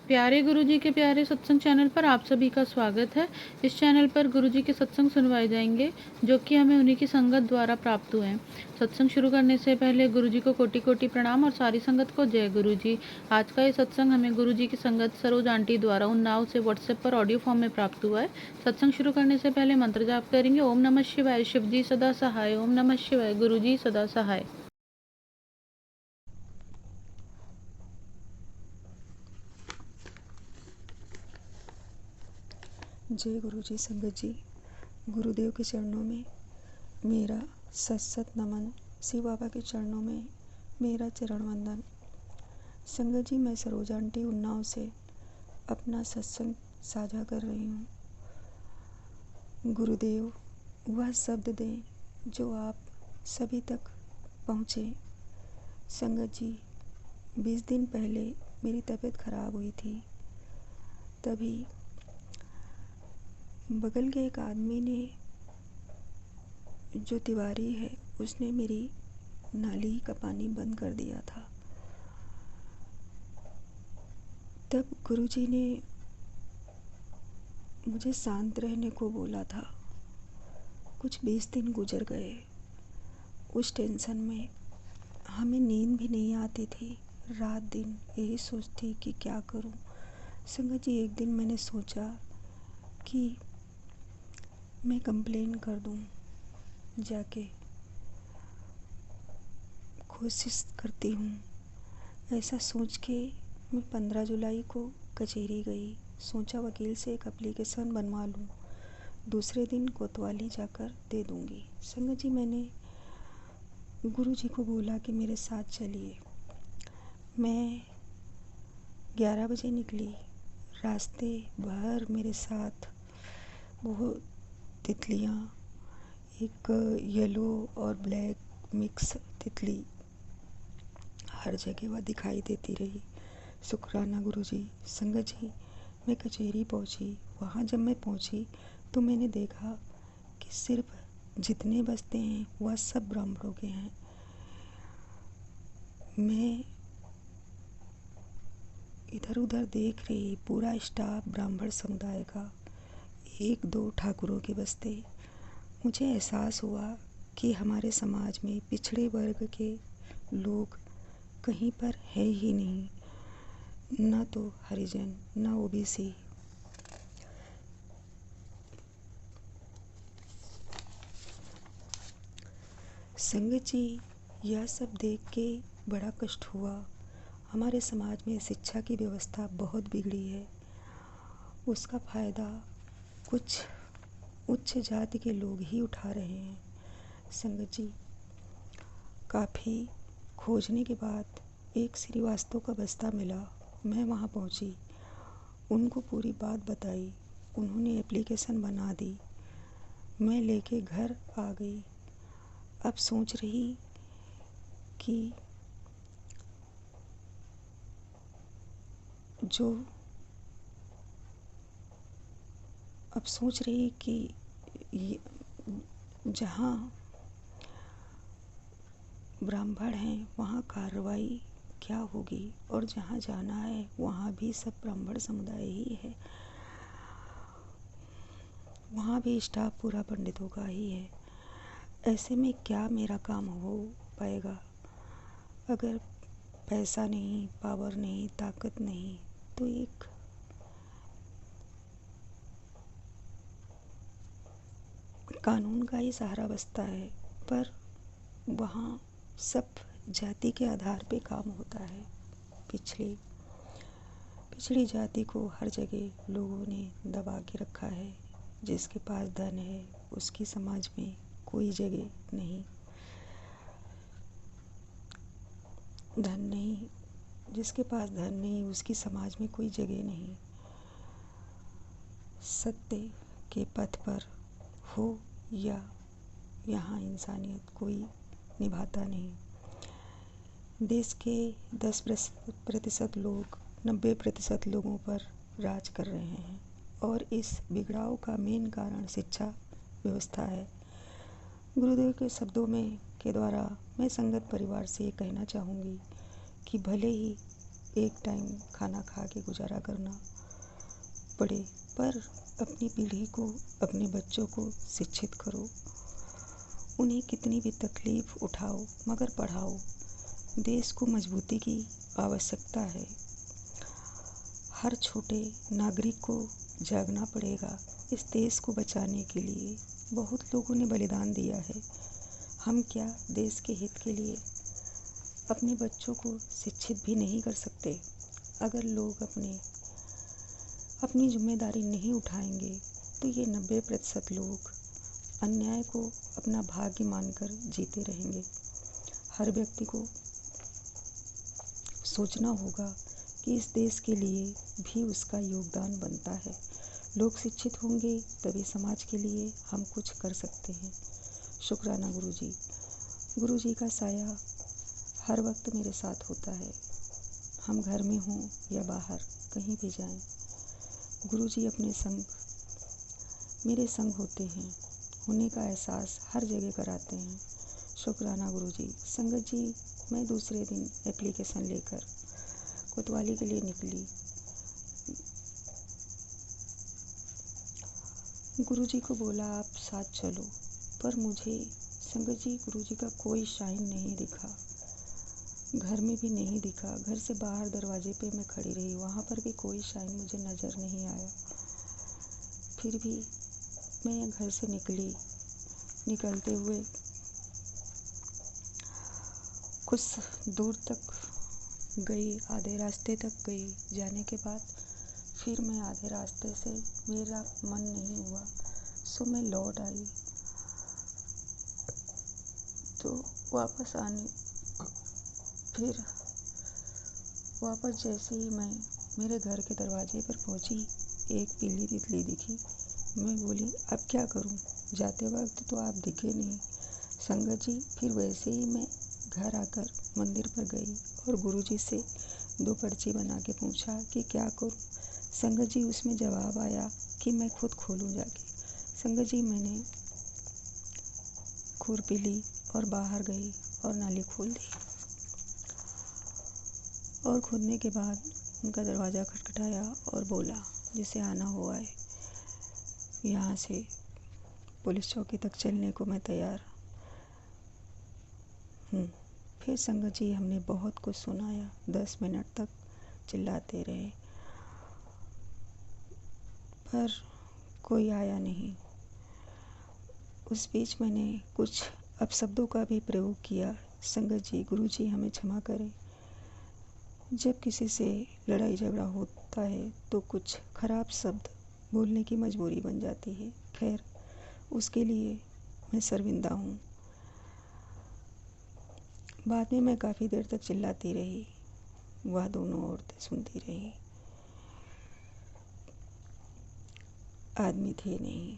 प्यारे गुरुजी के प्यारे सत्संग चैनल पर आप सभी का स्वागत है। इस चैनल पर गुरुजी के सत्संग सुनवाए जाएंगे जो कि हमें उन्हीं की संगत द्वारा प्राप्त हुए हैं। सत्संग शुरू करने से पहले गुरुजी को कोटि कोटि प्रणाम और सारी संगत को जय गुरुजी। आज का ये सत्संग हमें गुरुजी की संगत सरोज आंटी द्वारा उन्नाव से व्हाट्सएप पर ऑडियो फॉर्म में प्राप्त हुआ है। सत्संग शुरू करने से पहले मंत्र जाप करेंगे। ओम नमः शिवाय, शिव जी सदा सहाय। ओम नमः शिवाय, गुरुजी सदा सहाय। जय गुरु जी। संगत जी, गुरुदेव के चरणों में मेरा सत नमन, शिव बाबा के चरणों में मेरा चरण वंदन। संगत जी, मैं सरोज आंटी उन्नाव से अपना सत्संग साझा कर रही हूँ। गुरुदेव वह शब्द दें जो आप सभी तक पहुँचे। संगत जी, 20 दिन पहले मेरी तबीयत खराब हुई थी। तभी बगल के एक आदमी ने, जो तिवारी है, उसने मेरी नाली का पानी बंद कर दिया था। तब गुरुजी ने मुझे शांत रहने को बोला था। कुछ 20 दिन गुजर गए। उस टेंशन में हमें नींद भी नहीं आती थी। रात दिन यही सोचती कि क्या करूं। संगत जी, एक दिन मैंने सोचा कि मैं कंप्लेन कर दूं। जाके कोशिश करती हूँ। ऐसा सोच के मैं 15 जुलाई को कचहरी गई। सोचा वकील से एक एप्लीकेशन बनवा लूँ, दूसरे दिन कोतवाली जाकर दे दूँगी। संगत जी, मैंने गुरुजी को बोला कि मेरे साथ चलिए। मैं 11 बजे निकली। रास्ते भर मेरे साथ बहुत तितलियाँ, एक येलो और ब्लैक मिक्स तितली हर जगह वह दिखाई देती रही। शुक्राना गुरुजी। संगत जी, मैं कचहरी पहुंची। वहाँ जब मैं पहुंची तो मैंने देखा कि सिर्फ जितने बसते हैं वह सब ब्राह्मणों के हैं। मैं इधर उधर देख रही, पूरा स्टाफ ब्राह्मण समुदाय का, एक दो ठाकुरों के बसते। मुझे एहसास हुआ कि हमारे समाज में पिछड़े वर्ग के लोग कहीं पर है ही नहीं, न तो हरिजन न ओबीसी। संगत जी, यह सब देख के बड़ा कष्ट हुआ। हमारे समाज में शिक्षा की व्यवस्था बहुत बिगड़ी है। उसका फ़ायदा कुछ उच्च जाति के लोग ही उठा रहे हैं। संगत जी, काफ़ी खोजने के बाद एक श्रीवास्तव का बस्ता मिला। मैं वहाँ पहुँची, उनको पूरी बात बताई। उन्होंने एप्लीकेशन बना दी। मैं लेके घर आ गई। अब सोच रही कि जहाँ ब्राह्मण हैं वहाँ कार्रवाई क्या होगी, और जहाँ जाना है वहाँ भी सब ब्राह्मण समुदाय ही है। वहाँ भी स्टाफ पूरा पंडितों का ही है। ऐसे में क्या मेरा काम हो पाएगा? अगर पैसा नहीं, पावर नहीं, ताकत नहीं, तो एक कानून का ही सहारा बचता है। पर वहाँ सब जाति के आधार पे काम होता है। पिछड़ी जाति को हर जगह लोगों ने दबा के रखा है। जिसके पास धन है उसकी समाज में कोई जगह नहीं। जिसके पास धन नहीं उसकी समाज में कोई जगह नहीं। सत्य के पथ पर हो या यहाँ इंसानियत कोई निभाता नहीं। देश के 10% लोग 90% लोगों पर राज कर रहे हैं, और इस बिगड़ाव का मेन कारण शिक्षा व्यवस्था है। गुरुदेव के शब्दों में के द्वारा मैं संगत परिवार से ये कहना चाहूँगी कि भले ही एक टाइम खाना खा के गुजारा करना पड़े, पर अपनी पीढ़ी को, अपने बच्चों को शिक्षित करो। उन्हें कितनी भी तकलीफ़ उठाओ मगर पढ़ाओ। देश को मजबूती की आवश्यकता है। हर छोटे नागरिक को जागना पड़ेगा। इस देश को बचाने के लिए बहुत लोगों ने बलिदान दिया है। हम क्या देश के हित के लिए अपने बच्चों को शिक्षित भी नहीं कर सकते? अगर लोग अपनी जिम्मेदारी नहीं उठाएंगे तो ये 90% लोग अन्याय को अपना भाग्य मानकर जीते रहेंगे। हर व्यक्ति को सोचना होगा कि इस देश के लिए भी उसका योगदान बनता है। लोग शिक्षित होंगे तभी समाज के लिए हम कुछ कर सकते हैं। शुक्राना गुरुजी। गुरुजी का साया हर वक्त मेरे साथ होता है। हम घर में हों या बाहर कहीं भी जाएं, गुरुजी अपने संग मेरे संग होते हैं। होने का एहसास हर जगह कराते हैं। शुक्राना गुरुजी। संगत जी, मैं दूसरे दिन एप्लीकेशन लेकर कोतवाली के लिए निकली। गुरुजी को बोला आप साथ चलो, पर मुझे संगत जी गुरुजी का कोई शाइन नहीं दिखा। घर में भी नहीं दिखा। घर से बाहर दरवाजे पे मैं खड़ी रही, वहाँ पर भी कोई शाइन मुझे नज़र नहीं आया। फिर भी मैं घर से निकली। निकलते हुए कुछ दूर तक गई, आधे रास्ते तक गई। जाने के बाद फिर मैं आधे रास्ते से मेरा मन नहीं हुआ, सो मैं लौट आई। तो वापस जैसे ही मैं मेरे घर के दरवाजे पर पहुंची, एक पीली तितली दिखी। मैं बोली अब क्या करूं? जाते वक्त तो आप दिखे नहीं संगत जी। फिर वैसे ही मैं घर आकर मंदिर पर गई और गुरुजी से 2 पर्ची बना के पूछा कि क्या करूं? संगत जी उसमें जवाब आया कि मैं खुद खोलूं जाके। संगत जी मैंने खुरपी ली और बाहर गई और नाली खोल दी। और खोदने के बाद उनका दरवाज़ा खटखटाया और बोला जिसे आना हो आए, यहाँ से पुलिस चौकी तक चलने को मैं तैयार हूँ। फिर संगत जी हमने बहुत कुछ सुनाया। 10 मिनट तक चिल्लाते रहे, पर कोई आया नहीं। उस बीच मैंने कुछ अपशब्दों का भी प्रयोग किया। संगत जी, गुरु जी हमें क्षमा करें। जब किसी से लड़ाई झगड़ा होता है तो कुछ खराब शब्द बोलने की मजबूरी बन जाती है। खैर, उसके लिए मैं शर्मिंदा हूँ। बाद में मैं काफ़ी देर तक चिल्लाती रही। वह दोनों औरतें सुनती रही। आदमी थे नहीं।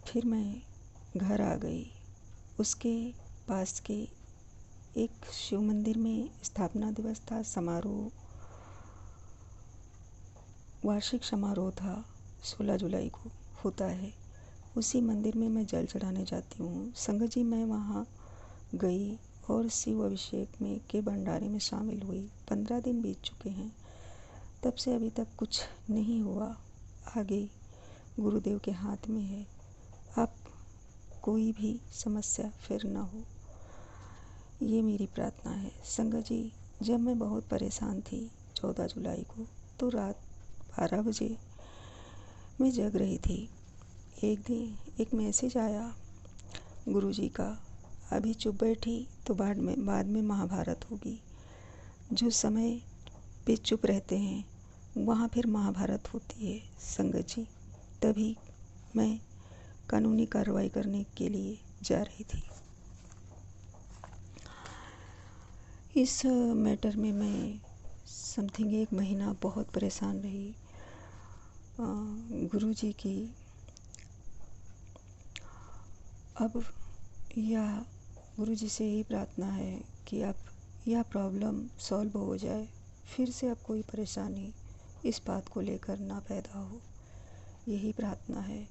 फिर मैं घर आ गई। उसके पास के एक शिव मंदिर में स्थापना दिवस था, वार्षिक समारोह था। 16 जुलाई को होता है। उसी मंदिर में मैं जल चढ़ाने जाती हूँ। संगत जी मैं वहाँ गई और शिव अभिषेक में के भंडारे में शामिल हुई। 15 दिन बीत चुके हैं। तब से अभी तक कुछ नहीं हुआ। आगे गुरुदेव के हाथ में है। अब कोई भी समस्या फिर ना हो, ये मेरी प्रार्थना है। संगत जी, जब मैं बहुत परेशान थी 14 जुलाई को, तो रात 12 बजे मैं जग रही थी। एक दिन एक मैसेज आया गुरुजी का, अभी चुप बैठी तो बाद में महाभारत होगी। जो समय पे चुप रहते हैं वहाँ फिर महाभारत होती है। संगत जी, तभी मैं कानूनी कार्रवाई करने के लिए जा रही थी। इस मैटर में मैं समथिंग 1 महीना बहुत परेशान रही। गुरुजी की अब गुरुजी से यही प्रार्थना है कि अब यह प्रॉब्लम सॉल्व हो जाए। फिर से अब कोई परेशानी इस बात को लेकर ना पैदा हो, यही प्रार्थना है।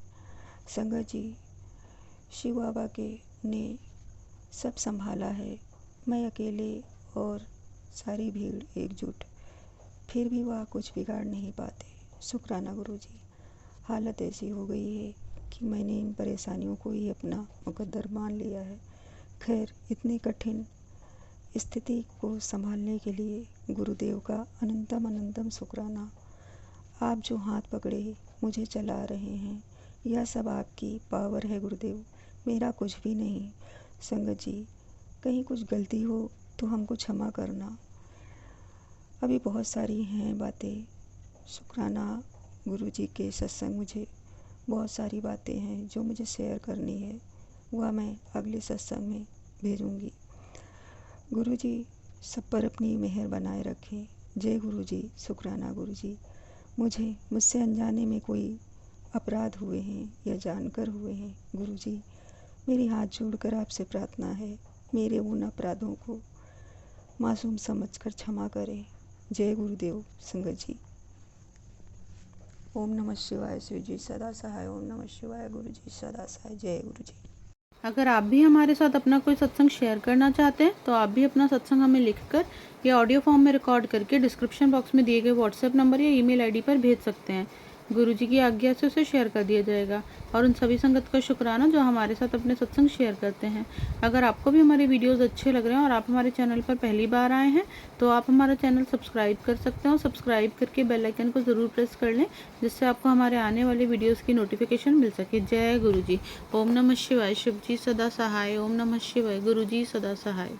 संगत जी, शिव बाबा ने सब संभाला है। मैं अकेले और सारी भीड़ एकजुट, फिर भी वह कुछ बिगाड़ नहीं पाते। शुक्राना गुरुजी। हालत ऐसी हो गई है कि मैंने इन परेशानियों को ही अपना मुकद्दर मान लिया है। खैर, इतनी कठिन स्थिति को संभालने के लिए गुरुदेव का अनंतम अनंतम शुक्राना। आप जो हाथ पकड़े मुझे चला रहे हैं, यह सब आपकी पावर है गुरुदेव, मेरा कुछ भी नहीं। संगत जी, कहीं कुछ गलती हो तो हमको क्षमा करना। अभी बहुत सारी हैं बातें। शुक्राना गुरुजी के सत्संग, मुझे बहुत सारी बातें हैं जो मुझे शेयर करनी है, वह मैं अगले सत्संग में भेजूँगी। गुरुजी सब पर अपनी मेहर बनाए रखें। जय गुरुजी। शुक्राना गुरुजी। मुझसे अनजाने में कोई अपराध हुए हैं या जानकर हुए हैं, गुरुजी मेरी हाथ जोड़कर आपसे प्रार्थना है, मेरे उन अपराधों को मासूम समझकर क्षमा करें। जय गुरुदेव। संगत जी, ओम नमः शिवाय। शिव जी सदा सहाय। ओम नमः शिवाय। गुरु जी सदा सहाय। जय गुरु जी। अगर आप भी हमारे साथ अपना कोई सत्संग शेयर करना चाहते हैं तो आप भी अपना सत्संग हमें लिखकर या ऑडियो फॉर्म में रिकॉर्ड करके डिस्क्रिप्शन बॉक्स में दिए गए व्हाट्सएप नंबर या ईमेल आईडी पर भेज सकते हैं। गुरुजी की आज्ञा से उसे शेयर कर दिया जाएगा। और उन सभी संगत का शुक्राना जो हमारे साथ अपने सत्संग शेयर करते हैं। अगर आपको भी हमारे वीडियोस अच्छे लग रहे हैं और आप हमारे चैनल पर पहली बार आए हैं तो आप हमारा चैनल सब्सक्राइब कर सकते हैं और सब्सक्राइब करके बेल आइकन को ज़रूर प्रेस कर लें, जिससे आपको हमारे आने वाले वीडियोस की नोटिफिकेशन मिल सके। जय गुरुजी। ओम नमः शिवाय। शिव जी सदा सहाय। ओम नमः शिवाय। गुरुजी सदा सहाय।